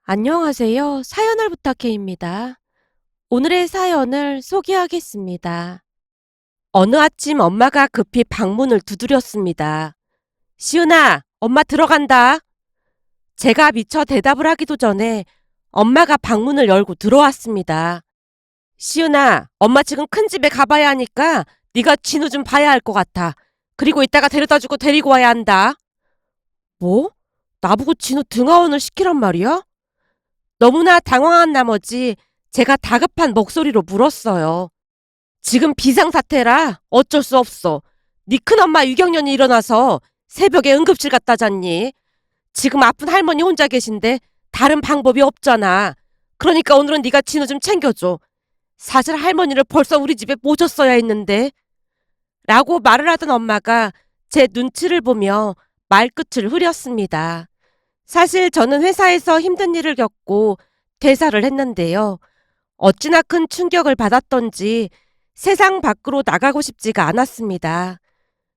안녕하세요. 사연을 부탁해입니다. 오늘의 사연을 소개하겠습니다. 어느 아침 엄마가 급히 방문을 두드렸습니다. 시은아, 엄마 들어간다. 제가 미처 대답을 하기도 전에 엄마가 방문을 열고 들어왔습니다. 시은아, 엄마 지금 큰 집에 가봐야 하니까 네가 진우 좀 봐야 할 것 같아. 그리고 이따가 데려다주고 데리고 와야 한다. 뭐? 나보고 진우 등하원을 시키란 말이야? 너무나 당황한 나머지 제가 다급한 목소리로 물었어요. 지금 비상사태라 어쩔 수 없어. 네 큰엄마 유경련이 일어나서 새벽에 응급실 갔다 잤니? 지금 아픈 할머니 혼자 계신데 다른 방법이 없잖아. 그러니까 오늘은 네가 진우 좀 챙겨줘. 사실 할머니를 벌써 우리 집에 모셨어야 했는데. 라고 말을 하던 엄마가 제 눈치를 보며 말끝을 흐렸습니다. 사실 저는 회사에서 힘든 일을 겪고 퇴사를 했는데요. 어찌나 큰 충격을 받았던지 세상 밖으로 나가고 싶지가 않았습니다.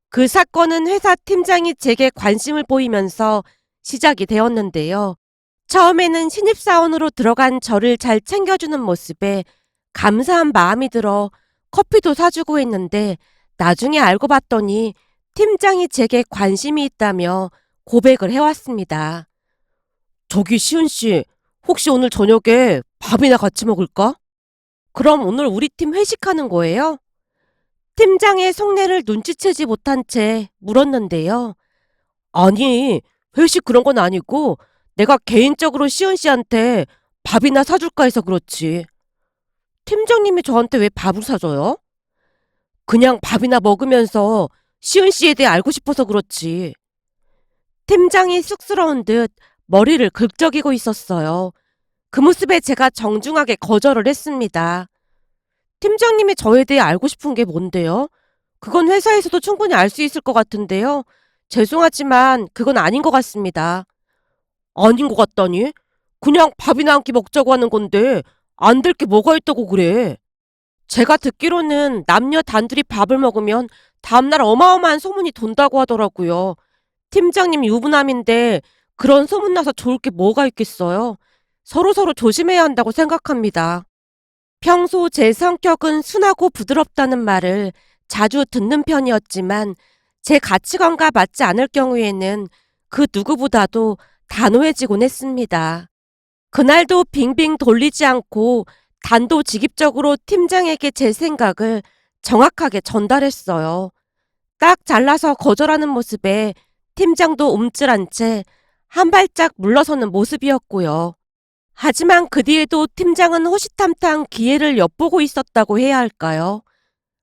그 사건은 회사 팀장이 제게 관심을 보이면서 시작이 되었는데요. 처음에는 신입사원으로 들어간 저를 잘 챙겨주는 모습에 감사한 마음이 들어 커피도 사주고 했는데 나중에 알고 봤더니 팀장이 제게 관심이 있다며 고백을 해왔습니다. 저기 시은 씨, 혹시 오늘 저녁에 밥이나 같이 먹을까? 그럼 오늘 우리 팀 회식하는 거예요? 팀장의 속내를 눈치채지 못한 채 물었는데요. 아니, 회식 그런 건 아니고 내가 개인적으로 시은 씨한테 밥이나 사줄까 해서 그렇지. 팀장님이 저한테 왜 밥을 사줘요? 그냥 밥이나 먹으면서 시은 씨에 대해 알고 싶어서 그렇지. 팀장이 쑥스러운 듯 머리를 긁적이고 있었어요. 그 모습에 제가 정중하게 거절을 했습니다. 팀장님이 저에 대해 알고 싶은 게 뭔데요? 그건 회사에서도 충분히 알 수 있을 것 같은데요. 죄송하지만 그건 아닌 것 같습니다. 아닌 것 같다니? 그냥 밥이나 한 끼 먹자고 하는 건데 안 될 게 뭐가 있다고 그래. 제가 듣기로는 남녀 단둘이 밥을 먹으면 다음날 어마어마한 소문이 돈다고 하더라고요. 팀장님 유부남인데 그런 소문나서 좋을 게 뭐가 있겠어요. 서로서로 조심해야 한다고 생각합니다. 평소 제 성격은 순하고 부드럽다는 말을 자주 듣는 편이었지만 제 가치관과 맞지 않을 경우에는 그 누구보다도 단호해지곤 했습니다. 그날도 빙빙 돌리지 않고 단도직입적으로 팀장에게 제 생각을 정확하게 전달했어요. 딱 잘라서 거절하는 모습에 팀장도 움찔한 채 한 발짝 물러서는 모습이었고요. 하지만 그 뒤에도 팀장은 호시탐탐 기회를 엿보고 있었다고 해야 할까요?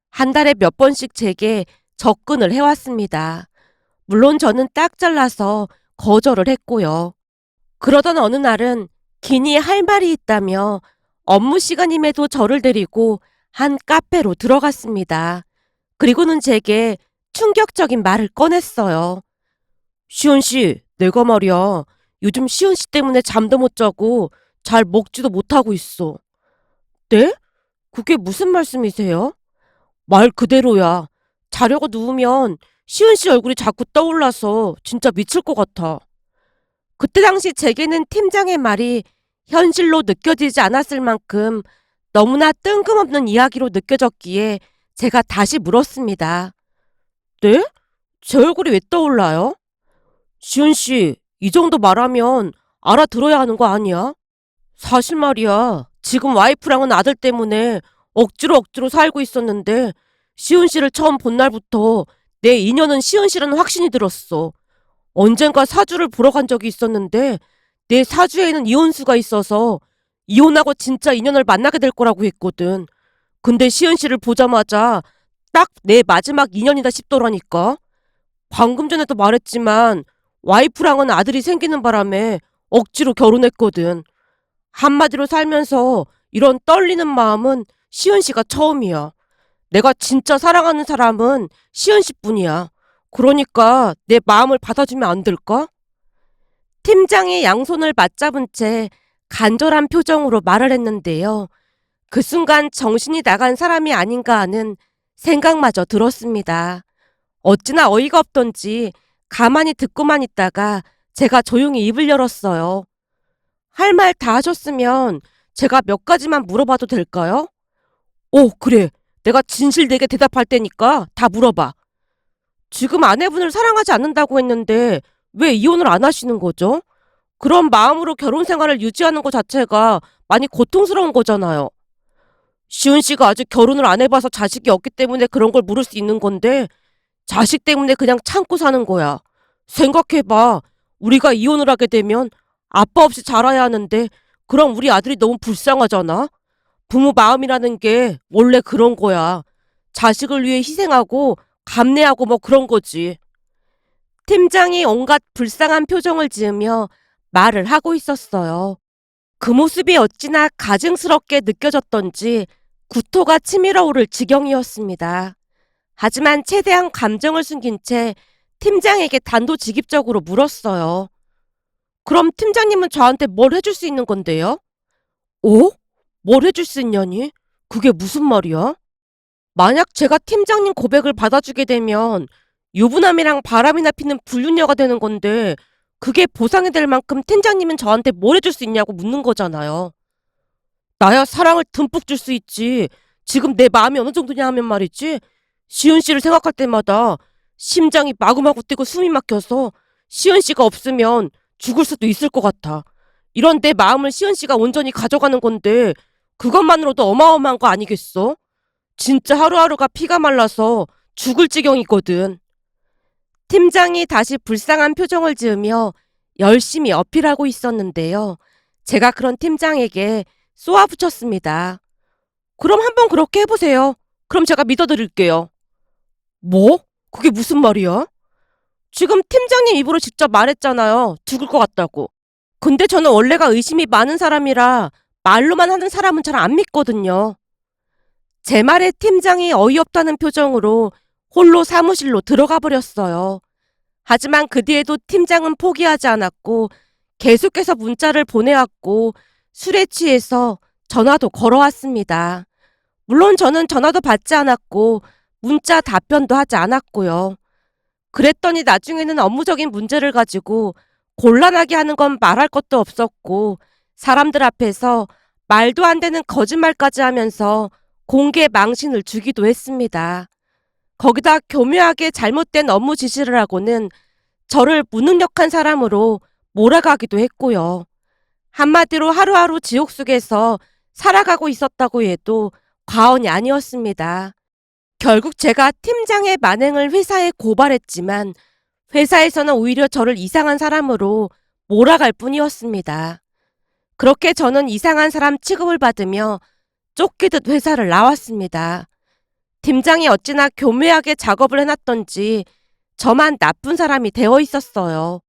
한 달에 몇 번씩 제게 접근을 해왔습니다. 물론 저는 딱 잘라서 거절을 했고요. 그러던 어느 날은 기니 할 말이 있다며 업무 시간임에도 저를 데리고 한 카페로 들어갔습니다. 그리고는 제게 충격적인 말을 꺼냈어요. 시은 씨, 내가 말이야. 요즘 시은 씨 때문에 잠도 못 자고 잘 먹지도 못하고 있어. 네? 그게 무슨 말씀이세요? 말 그대로야. 자려고 누우면 시은 씨 얼굴이 자꾸 떠올라서 진짜 미칠 것 같아. 그때 당시 제게는 팀장의 말이 현실로 느껴지지 않았을 만큼 너무나 뜬금없는 이야기로 느껴졌기에 제가 다시 물었습니다. 네? 제 얼굴이 왜 떠올라요? 시은 씨, 이 정도 말하면 알아들어야 하는 거 아니야? 사실 말이야. 지금 와이프랑은 아들 때문에 억지로 살고 있었는데 시은 씨를 처음 본 날부터 내 인연은 시은 씨라는 확신이 들었어. 언젠가 사주를 보러 간 적이 있었는데 내 사주에는 이혼수가 있어서 이혼하고 진짜 인연을 만나게 될 거라고 했거든. 근데 시은 씨를 보자마자 딱 내 마지막 인연이다 싶더라니까. 방금 전에도 말했지만 와이프랑은 아들이 생기는 바람에 억지로 결혼했거든. 한마디로 살면서 이런 떨리는 마음은 시은 씨가 처음이야. 내가 진짜 사랑하는 사람은 시은 씨뿐이야. 그러니까 내 마음을 받아주면 안 될까? 팀장이 양손을 맞잡은 채 간절한 표정으로 말을 했는데요. 그 순간 정신이 나간 사람이 아닌가 하는 생각마저 들었습니다. 어찌나 어이가 없던지 가만히 듣고만 있다가 제가 조용히 입을 열었어요. 할 말 다 하셨으면 제가 몇 가지만 물어봐도 될까요? 오, 그래. 내가 진실되게 대답할 테니까 다 물어봐. 지금 아내분을 사랑하지 않는다고 했는데 왜 이혼을 안 하시는 거죠? 그런 마음으로 결혼 생활을 유지하는 것 자체가 많이 고통스러운 거잖아요. 시은 씨가 아직 결혼을 안 해봐서 자식이 없기 때문에 그런 걸 물을 수 있는 건데 자식 때문에 그냥 참고 사는 거야. 생각해봐. 우리가 이혼을 하게 되면 아빠 없이 자라야 하는데 그럼 우리 아들이 너무 불쌍하잖아. 부모 마음이라는 게 원래 그런 거야. 자식을 위해 희생하고 감내하고 뭐 그런 거지. 팀장이 온갖 불쌍한 표정을 지으며 말을 하고 있었어요. 그 모습이 어찌나 가증스럽게 느껴졌던지 구토가 치밀어 오를 지경이었습니다. 하지만 최대한 감정을 숨긴 채 팀장에게 단도직입적으로 물었어요. 그럼 팀장님은 저한테 뭘 해줄 수 있는 건데요? 오? 뭘 해줄 수 있냐니? 그게 무슨 말이야? 만약 제가 팀장님 고백을 받아주게 되면 유부남이랑 바람이나 피는 불륜녀가 되는 건데 그게 보상이 될 만큼 팀장님은 저한테 뭘 해줄 수 있냐고 묻는 거잖아요. 나야 사랑을 듬뿍 줄 수 있지. 지금 내 마음이 어느 정도냐 하면 말이지. 시은 씨를 생각할 때마다 심장이 마구마구 뛰고 숨이 막혀서 시은 씨가 없으면 죽을 수도 있을 것 같아. 이런 내 마음을 시은 씨가 온전히 가져가는 건데 그것만으로도 어마어마한 거 아니겠어? 진짜 하루하루가 피가 말라서 죽을 지경이거든. 팀장이 다시 불쌍한 표정을 지으며 열심히 어필하고 있었는데요. 제가 그런 팀장에게 쏘아붙였습니다. 그럼 한번 그렇게 해보세요. 그럼 제가 믿어드릴게요. 뭐? 그게 무슨 말이야? 지금 팀장님 입으로 직접 말했잖아요. 죽을 것 같다고. 근데 저는 원래가 의심이 많은 사람이라 말로만 하는 사람은 잘 안 믿거든요. 제 말에 팀장이 어이없다는 표정으로 홀로 사무실로 들어가 버렸어요. 하지만 그 뒤에도 팀장은 포기하지 않았고 계속해서 문자를 보내왔고 술에 취해서 전화도 걸어왔습니다. 물론 저는 전화도 받지 않았고 문자 답변도 하지 않았고요. 그랬더니 나중에는 업무적인 문제를 가지고 곤란하게 하는 건 말할 것도 없었고 사람들 앞에서 말도 안 되는 거짓말까지 하면서 공개 망신을 주기도 했습니다. 거기다 교묘하게 잘못된 업무 지시를 하고는 저를 무능력한 사람으로 몰아가기도 했고요. 한마디로 하루하루 지옥 속에서 살아가고 있었다고 해도 과언이 아니었습니다. 결국 제가 팀장의 만행을 회사에 고발했지만 회사에서는 오히려 저를 이상한 사람으로 몰아갈 뿐이었습니다. 그렇게 저는 이상한 사람 취급을 받으며 쫓기듯 회사를 나왔습니다. 팀장이 어찌나 교묘하게 작업을 해놨던지 저만 나쁜 사람이 되어 있었어요.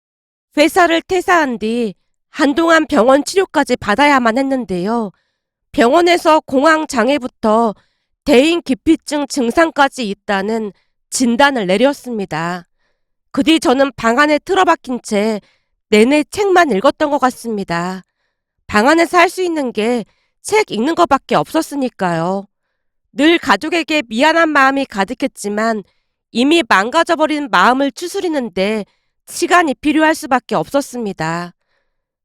회사를 퇴사한 뒤 한동안 병원 치료까지 받아야만 했는데요. 병원에서 공황 장애부터 대인 기피증 증상까지 있다는 진단을 내렸습니다. 그 뒤 저는 방 안에 틀어박힌 채 내내 책만 읽었던 것 같습니다. 방 안에서 할 수 있는 게 책 읽는 것밖에 없었으니까요. 늘 가족에게 미안한 마음이 가득했지만 이미 망가져버린 마음을 추스리는데 시간이 필요할 수밖에 없었습니다.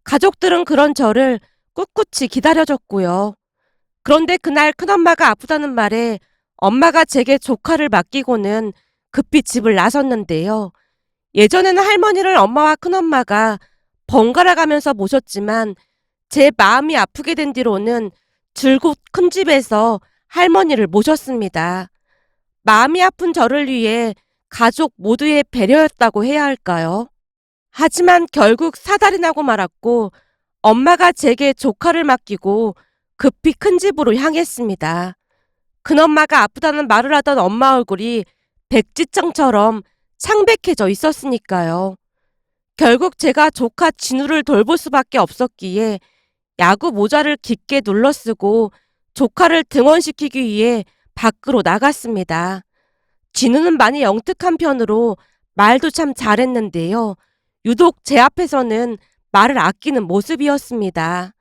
가족들은 그런 저를 꿋꿋이 기다려줬고요. 그런데 그날 큰엄마가 아프다는 말에 엄마가 제게 조카를 맡기고는 급히 집을 나섰는데요. 예전에는 할머니를 엄마와 큰엄마가 번갈아 가면서 모셨지만 제 마음이 아프게 된 뒤로는 줄곧 큰 집에서 할머니를 모셨습니다. 마음이 아픈 저를 위해 가족 모두의 배려였다고 해야 할까요? 하지만 결국 사달이 나고 말았고 엄마가 제게 조카를 맡기고 급히 큰 집으로 향했습니다. 큰엄마가 아프다는 말을 하던 엄마 얼굴이 백지장처럼 창백해져 있었으니까요. 결국 제가 조카 진우를 돌볼 수밖에 없었기에 야구 모자를 깊게 눌러쓰고 조카를 등원시키기 위해 밖으로 나갔습니다. 진우는 많이 영특한 편으로 말도 참 잘했는데요. 유독 제 앞에서는 말을 아끼는 모습이었습니다.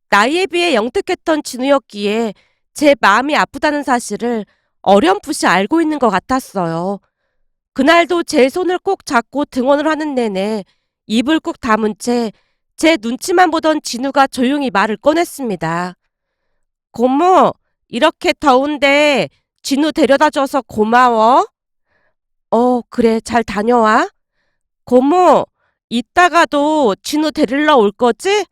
나이에 비해 영특했던 진우였기에 제 마음이 아프다는 사실을 어렴풋이 알고 있는 것 같았어요. 그날도 제 손을 꼭 잡고 등원을 하는 내내 입을 꾹 다문 채 제 눈치만 보던 진우가 조용히 말을 꺼냈습니다. 고모, 이렇게 더운데 진우 데려다줘서 고마워. 그래, 잘 다녀와. 고모, 이따가도 진우 데리러 올 거지?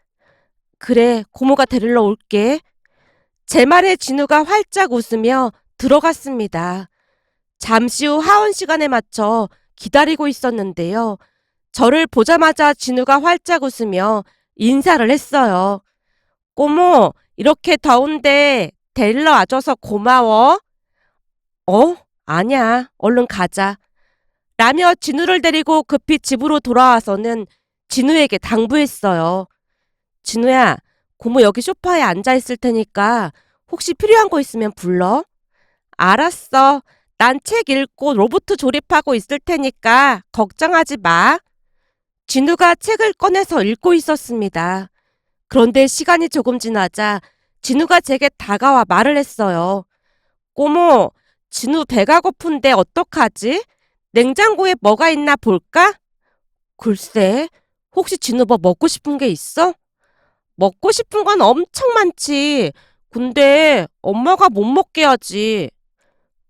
그래, 고모가 데리러 올게. 제 말에 진우가 활짝 웃으며 들어갔습니다. 잠시 후 하원 시간에 맞춰 기다리고 있었는데요. 저를 보자마자 진우가 활짝 웃으며 인사를 했어요. 고모, 이렇게 더운데 데리러 와줘서 고마워. 아니야. 얼른 가자. 라며 진우를 데리고 급히 집으로 돌아와서는 진우에게 당부했어요. 진우야, 고모 여기 소파에 앉아 있을 테니까 혹시 필요한 거 있으면 불러. 알았어. 난 책 읽고 로봇 조립하고 있을 테니까 걱정하지 마. 진우가 책을 꺼내서 읽고 있었습니다. 그런데 시간이 조금 지나자 진우가 제게 다가와 말을 했어요. 고모, 진우 배가 고픈데 어떡하지? 냉장고에 뭐가 있나 볼까? 글쎄, 혹시 진우 뭐 먹고 싶은 게 있어? 먹고 싶은 건 엄청 많지. 근데 엄마가 못 먹게 하지.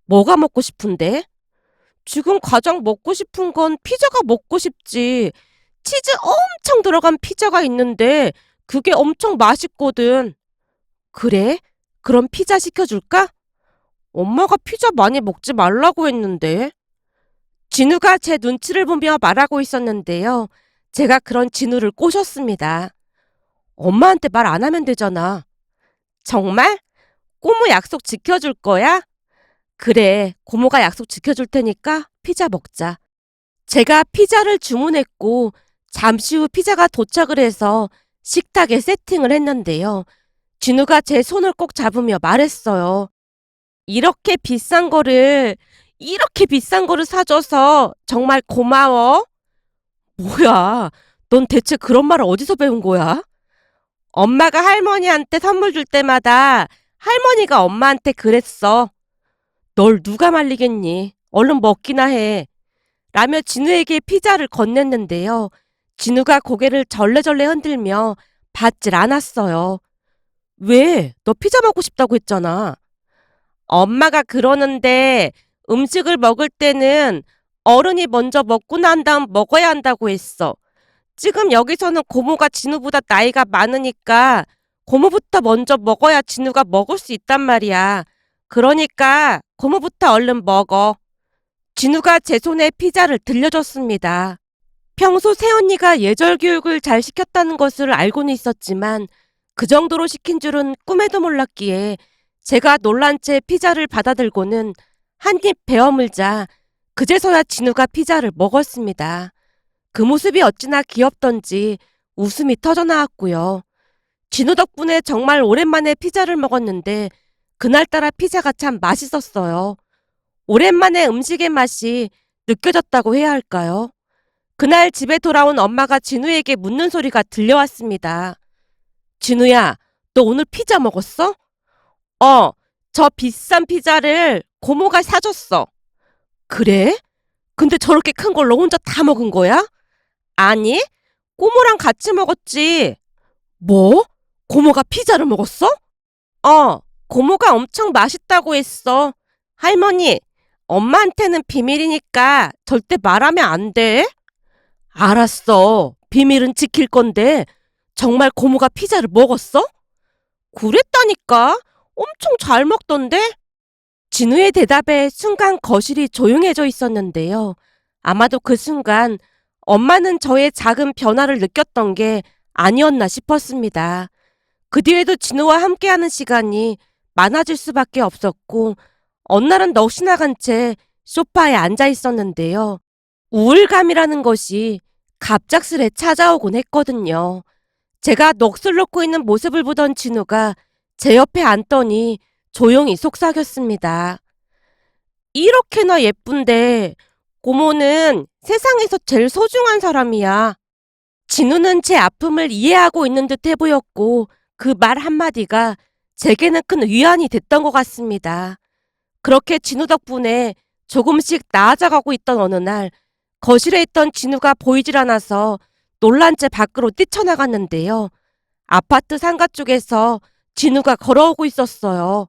뭐가 먹고 싶은데? 지금 가장 먹고 싶은 건 피자가 먹고 싶지. 치즈 엄청 들어간 피자가 있는데 그게 엄청 맛있거든. 그래? 그럼 피자 시켜줄까? 엄마가 피자 많이 먹지 말라고 했는데. 진우가 제 눈치를 보며 말하고 있었는데요. 제가 그런 진우를 꼬셨습니다. 엄마한테 말 안 하면 되잖아. 정말? 고모 약속 지켜줄 거야? 그래, 고모가 약속 지켜줄 테니까 피자 먹자. 제가 피자를 주문했고 잠시 후 피자가 도착을 해서 식탁에 세팅을 했는데요. 진우가 제 손을 꼭 잡으며 말했어요. 이렇게 비싼 거를 사줘서 정말 고마워. 뭐야, 넌 대체 그런 말을 어디서 배운 거야? 엄마가 할머니한테 선물 줄 때마다 할머니가 엄마한테 그랬어. 널 누가 말리겠니? 얼른 먹기나 해. 라며 진우에게 피자를 건넸는데요. 진우가 고개를 절레절레 흔들며 받질 않았어요. 왜? 너 피자 먹고 싶다고 했잖아. 엄마가 그러는데 음식을 먹을 때는 어른이 먼저 먹고 난 다음 먹어야 한다고 했어. 지금 여기서는 고모가 진우보다 나이가 많으니까 고모부터 먼저 먹어야 진우가 먹을 수 있단 말이야. 그러니까 고모부터 얼른 먹어. 진우가 제 손에 피자를 들려줬습니다. 평소 새언니가 예절 교육을 잘 시켰다는 것을 알고는 있었지만 그 정도로 시킨 줄은 꿈에도 몰랐기에 제가 놀란 채 피자를 받아들고는 한 입 베어물자 그제서야 진우가 피자를 먹었습니다. 그 모습이 어찌나 귀엽던지 웃음이 터져나왔고요. 진우 덕분에 정말 오랜만에 피자를 먹었는데 그날따라 피자가 참 맛있었어요. 오랜만에 음식의 맛이 느껴졌다고 해야 할까요? 그날 집에 돌아온 엄마가 진우에게 묻는 소리가 들려왔습니다. 진우야, 너 오늘 피자 먹었어? 저 비싼 피자를 고모가 사줬어. 그래? 근데 저렇게 큰 걸 너 혼자 다 먹은 거야? 아니, 고모랑 같이 먹었지. 뭐? 고모가 피자를 먹었어? 고모가 엄청 맛있다고 했어. 할머니, 엄마한테는 비밀이니까 절대 말하면 안 돼. 알았어. 비밀은 지킬 건데 정말 고모가 피자를 먹었어? 그랬다니까. 엄청 잘 먹던데? 진우의 대답에 순간 거실이 조용해져 있었는데요. 아마도 그 순간 엄마는 저의 작은 변화를 느꼈던 게 아니었나 싶었습니다. 그 뒤에도 진우와 함께하는 시간이 많아질 수밖에 없었고 어느 날은 넋이 나간 채 소파에 앉아 있었는데요. 우울감이라는 것이 갑작스레 찾아오곤 했거든요. 제가 넋을 놓고 있는 모습을 보던 진우가 제 옆에 앉더니 조용히 속삭였습니다. 이렇게나 예쁜데 고모는 세상에서 제일 소중한 사람이야. 진우는 제 아픔을 이해하고 있는 듯 해 보였고 그 말 한마디가 제게는 큰 위안이 됐던 것 같습니다. 그렇게 진우 덕분에 조금씩 나아져가고 있던 어느 날 거실에 있던 진우가 보이질 않아서 놀란 채 밖으로 뛰쳐나갔는데요. 아파트 상가 쪽에서 진우가 걸어오고 있었어요.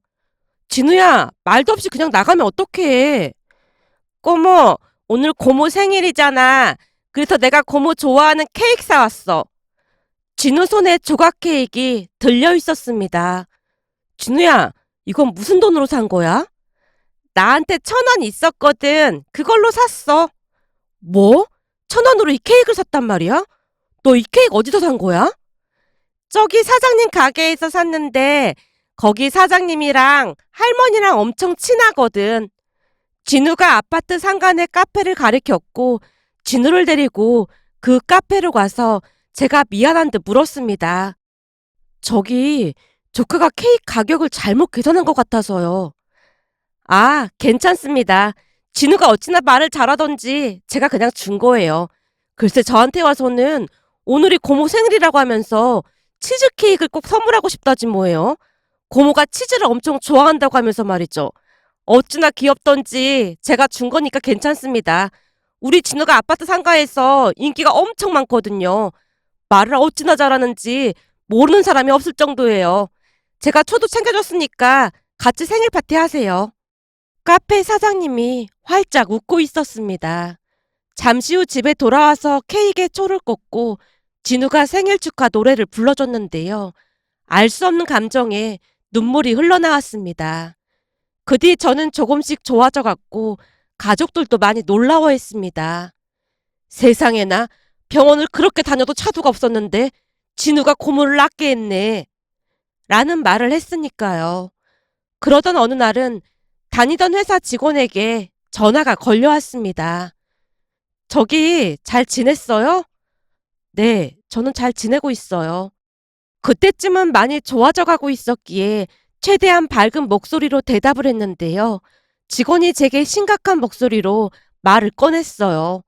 진우야, 말도 없이 그냥 나가면 어떡해. 꼬모, 오늘 고모 생일이잖아. 그래서 내가 고모 좋아하는 케이크 사왔어. 진우 손에 조각 케이크가 들려 있었습니다. 진우야, 이건 무슨 돈으로 산 거야? 나한테 1,000원 있었거든. 그걸로 샀어. 뭐? 1,000원으로 이 케이크를 샀단 말이야? 너 이 케이크 어디서 산 거야? 저기 사장님 가게에서 샀는데 거기 사장님이랑 할머니랑 엄청 친하거든. 진우가 아파트 상간의 카페를 가리켰고 진우를 데리고 그 카페로 가서 제가 미안한 듯 물었습니다. 저기 조카가 케이크 가격을 잘못 계산한 것 같아서요. 아, 괜찮습니다. 진우가 어찌나 말을 잘하던지 제가 그냥 준 거예요. 글쎄 저한테 와서는 오늘이 고모 생일이라고 하면서 치즈 케이크를 꼭 선물하고 싶다지 뭐예요. 고모가 치즈를 엄청 좋아한다고 하면서 말이죠. 어찌나 귀엽던지 제가 준 거니까 괜찮습니다. 우리 진우가 아파트 상가에서 인기가 엄청 많거든요. 말을 어찌나 잘하는지 모르는 사람이 없을 정도예요. 제가 초도 챙겨줬으니까 같이 생일 파티 하세요. 카페 사장님이 활짝 웃고 있었습니다. 잠시 후 집에 돌아와서 케이크에 초를 꽂고 진우가 생일 축하 노래를 불러줬는데요. 알 수 없는 감정에 눈물이 흘러나왔습니다. 그 뒤 저는 조금씩 좋아져 갔고 가족들도 많이 놀라워했습니다. 세상에나 병원을 그렇게 다녀도 차도가 없었는데 진우가 고모를 낳게 했네. 라는 말을 했으니까요. 그러던 어느 날은 다니던 회사 직원에게 전화가 걸려왔습니다. 저기 잘 지냈어요? 네, 저는 잘 지내고 있어요. 그때쯤은 많이 좋아져 가고 있었기에 최대한 밝은 목소리로 대답을 했는데요. 직원이 제게 심각한 목소리로 말을 꺼냈어요.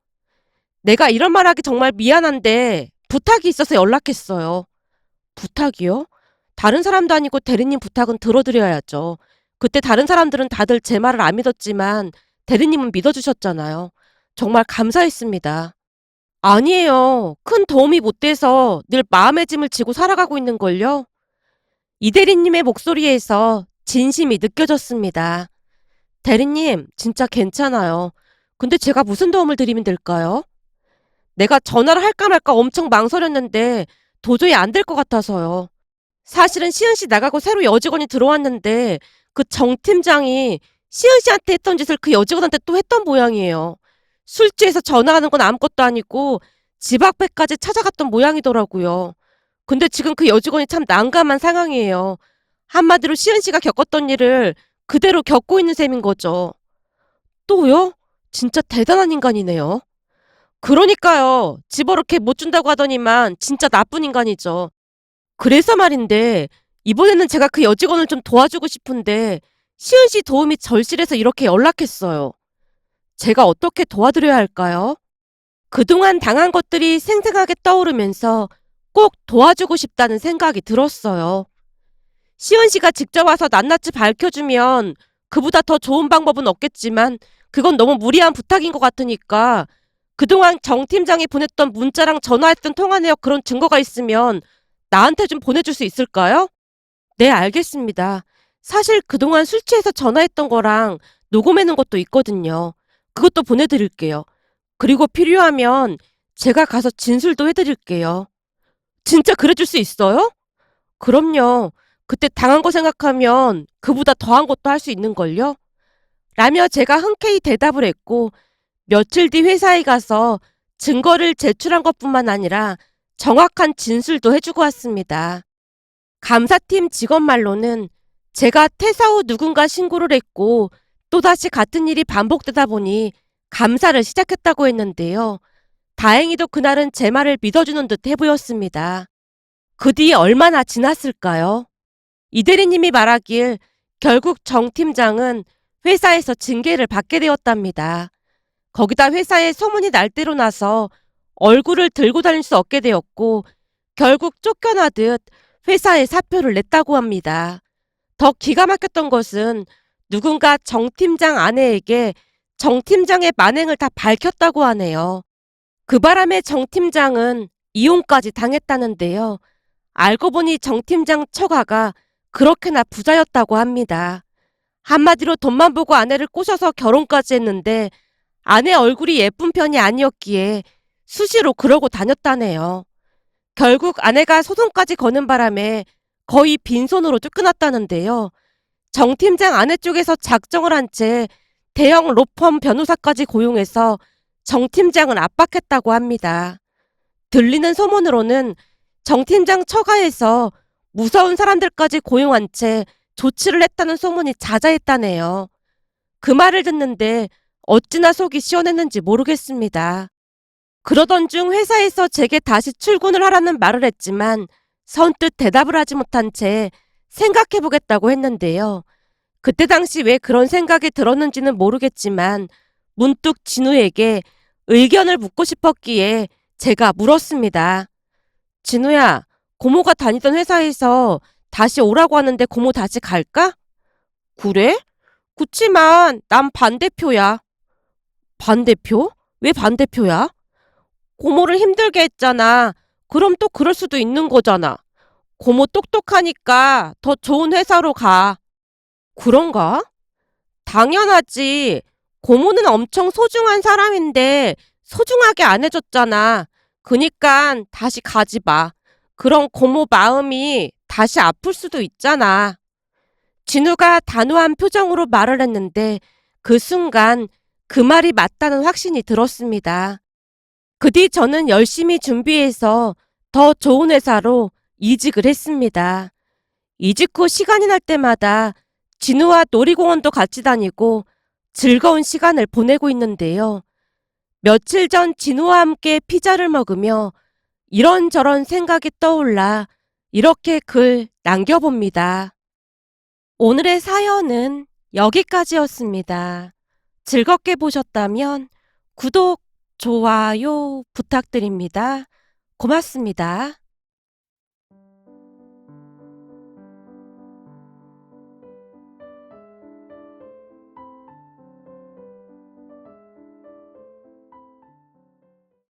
내가 이런 말하기 정말 미안한데 부탁이 있어서 연락했어요. 부탁이요? 다른 사람도 아니고 대리님 부탁은 들어드려야죠. 그때 다른 사람들은 다들 제 말을 안 믿었지만 대리님은 믿어주셨잖아요. 정말 감사했습니다. 아니에요. 큰 도움이 못 돼서 늘 마음의 짐을 지고 살아가고 있는걸요. 이 대리님의 목소리에서 진심이 느껴졌습니다. 대리님, 진짜 괜찮아요. 근데 제가 무슨 도움을 드리면 될까요? 내가 전화를 할까 말까 엄청 망설였는데 도저히 안 될 것 같아서요. 사실은 시은 씨 나가고 새로 여직원이 들어왔는데 그 정 팀장이 시은 씨한테 했던 짓을 그 여직원한테 또 했던 모양이에요. 술 취해서 전화하는 건 아무것도 아니고 집 앞에까지 찾아갔던 모양이더라고요. 근데 지금 그 여직원이 참 난감한 상황이에요. 한마디로 시은 씨가 겪었던 일을 그대로 겪고 있는 셈인 거죠. 또요? 진짜 대단한 인간이네요. 그러니까요. 집어넣게 못 준다고 하더니만 진짜 나쁜 인간이죠. 그래서 말인데 이번에는 제가 그 여직원을 좀 도와주고 싶은데 시은 씨 도움이 절실해서 이렇게 연락했어요. 제가 어떻게 도와드려야 할까요? 그동안 당한 것들이 생생하게 떠오르면서 꼭 도와주고 싶다는 생각이 들었어요. 시은 씨가 직접 와서 낱낱이 밝혀주면 그보다 더 좋은 방법은 없겠지만 그건 너무 무리한 부탁인 것 같으니까 그동안 정 팀장이 보냈던 문자랑 전화했던 통화 내역 그런 증거가 있으면 나한테 좀 보내줄 수 있을까요? 네, 알겠습니다. 사실 그동안 술 취해서 전화했던 거랑 녹음해놓은 것도 있거든요. 그것도 보내드릴게요. 그리고 필요하면 제가 가서 진술도 해드릴게요. 진짜 그래줄 수 있어요? 그럼요. 그때 당한 거 생각하면 그보다 더한 것도 할 수 있는걸요? 라며 제가 흔쾌히 대답을 했고 며칠 뒤 회사에 가서 증거를 제출한 것뿐만 아니라 정확한 진술도 해주고 왔습니다. 감사팀 직원 말로는 제가 퇴사 후 누군가 신고를 했고 또다시 같은 일이 반복되다 보니 감사를 시작했다고 했는데요. 다행히도 그날은 제 말을 믿어주는 듯 해보였습니다. 그 뒤 얼마나 지났을까요? 이 대리님이 말하길 결국 정 팀장은 회사에서 징계를 받게 되었답니다. 거기다 회사에 소문이 날 대로 나서 얼굴을 들고 다닐 수 없게 되었고 결국 쫓겨나듯 회사에 사표를 냈다고 합니다. 더 기가 막혔던 것은 누군가 정 팀장 아내에게 정 팀장의 만행을 다 밝혔다고 하네요. 그 바람에 정 팀장은 이혼까지 당했다는데요. 알고 보니 정 팀장 처가가 그렇게나 부자였다고 합니다. 한마디로 돈만 보고 아내를 꼬셔서 결혼까지 했는데 아내 얼굴이 예쁜 편이 아니었기에 수시로 그러고 다녔다네요. 결국 아내가 소송까지 거는 바람에 거의 빈손으로 쫓겨났다는데요. 정 팀장 아내 쪽에서 작정을 한 채 대형 로펌 변호사까지 고용해서 정 팀장을 압박했다고 합니다. 들리는 소문으로는 정 팀장 처가에서 무서운 사람들까지 고용한 채 조치를 했다는 소문이 자자했다네요. 그 말을 듣는데 어찌나 속이 시원했는지 모르겠습니다. 그러던 중 회사에서 제게 다시 출근을 하라는 말을 했지만 선뜻 대답을 하지 못한 채 생각해보겠다고 했는데요. 그때 당시 왜 그런 생각이 들었는지는 모르겠지만 문득 진우에게 의견을 묻고 싶었기에 제가 물었습니다. 진우야, 고모가 다니던 회사에서 다시 오라고 하는데 고모 다시 갈까? 그래? 그치만 난 반대표야. 반대표? 왜 반대표야? 고모를 힘들게 했잖아. 그럼 또 그럴 수도 있는 거잖아. 고모 똑똑하니까 더 좋은 회사로 가. 그런가? 당연하지. 고모는 엄청 소중한 사람인데 소중하게 안 해줬잖아. 그니까 다시 가지 마. 그럼 고모 마음이 다시 아플 수도 있잖아. 진우가 단호한 표정으로 말을 했는데 그 순간 그 말이 맞다는 확신이 들었습니다. 그 뒤 저는 열심히 준비해서 더 좋은 회사로 이직을 했습니다. 이직 후 시간이 날 때마다 진우와 놀이공원도 같이 다니고 즐거운 시간을 보내고 있는데요. 며칠 전 진우와 함께 피자를 먹으며 이런저런 생각이 떠올라 이렇게 글 남겨봅니다. 오늘의 사연은 여기까지였습니다. 즐겁게 보셨다면 구독, 좋아요 부탁드립니다. 고맙습니다.